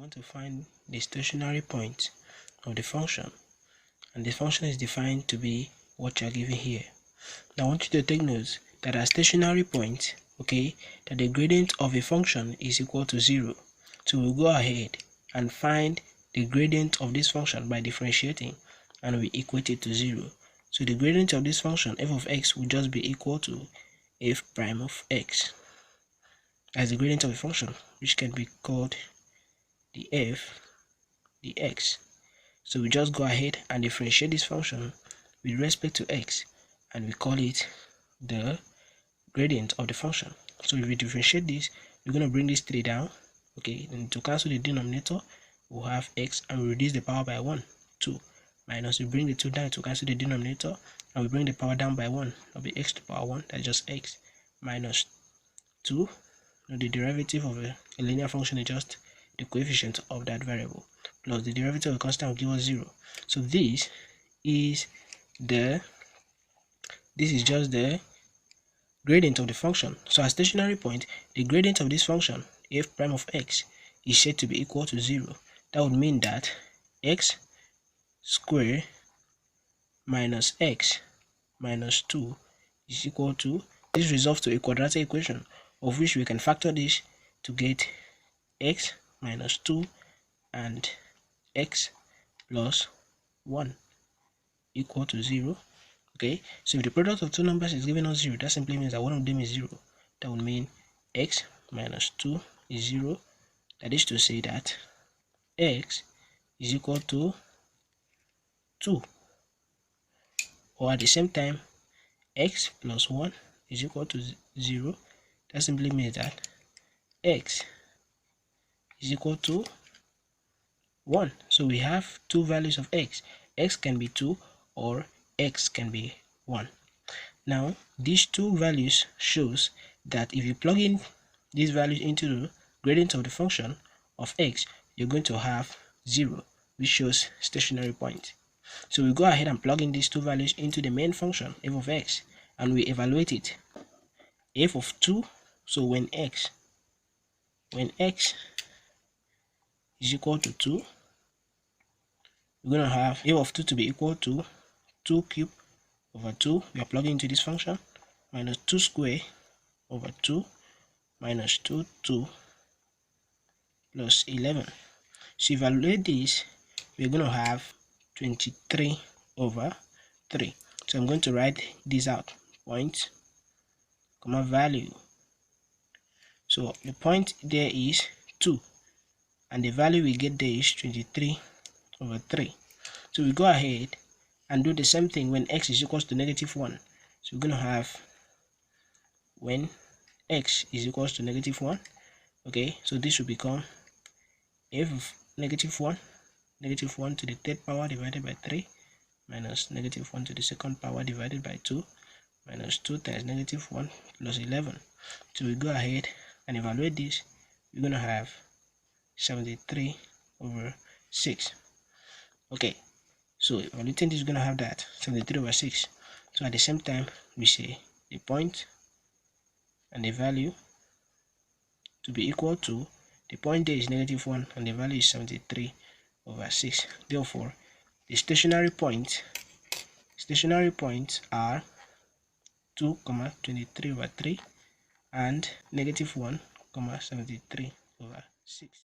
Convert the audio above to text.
want to find the stationary point of the function, and the function is defined to be what you are given here. Now I want you to take note that our stationary point, that the gradient of a function is equal to 0. So we'll go ahead and find the gradient of this function by differentiating, and we equate it to 0. So the gradient of this function f of x will just be equal to f prime of x as the gradient of a function, which can be called the f dx. So we just go ahead and differentiate this function with respect to x, and we call it the gradient of the function. So if we differentiate this, we're going to bring this 3 down, and to cancel the denominator, we'll have x, and we reduce the power by 1, 2, minus, we bring the 2 down to cancel the denominator, and we bring the power down by 1, that'll be x to the power 1, that's just x, minus 2, the derivative of a linear function is just the coefficient of that variable, plus the derivative of a constant will give us 0. So this is just the gradient of the function. So our stationary point, the gradient of this function, f prime of x, is said to be equal to 0. That would mean that x squared minus x minus 2 is equal to, this resolves to a quadratic equation, of which we can factor this to get x minus 2 and x plus 1 equal to 0. So if the product of two numbers is giving us 0, that simply means that one of them is 0. That would mean x minus 2 is 0. That is to say that x is equal to 2. Or at the same time, x plus 1 is equal to 0. That simply means that x is equal to 1. So we have two values of x. X can be 2 or x can be 1. Now these two values shows that if you plug in these values into the gradient of the function of x, you're going to have 0, which shows stationary point. So we go ahead and plug in these two values into the main function f of x, and we evaluate it. F of 2, so when x is equal to 2, we're going to have f of 2 to be equal to 2 cubed over 2, we are plugging into this function, minus 2 square over 2 minus 2 plus 11. So evaluate this, we're going to have 23 over 3. So I'm going to write this out, point, comma, value. So the point there is 2, and the value we get there is 23 over 3. So we go ahead and do the same thing when x is equals to negative 1. So we're going to have when x is equals to negative 1. So this will become f of negative 1 to the third power divided by 3 minus negative 1 to the second power divided by 2 minus 2 times negative 1 plus 11. So we go ahead and evaluate this. We're going to have 73 over 6. So evaluating this, is going to have that 73 over 6. So at the same time, we say the point and the value to be equal to, the point there is negative 1 and the value is 73 over 6. Therefore, the stationary points are 2, 23 over 3 and negative 1, 73 over 6.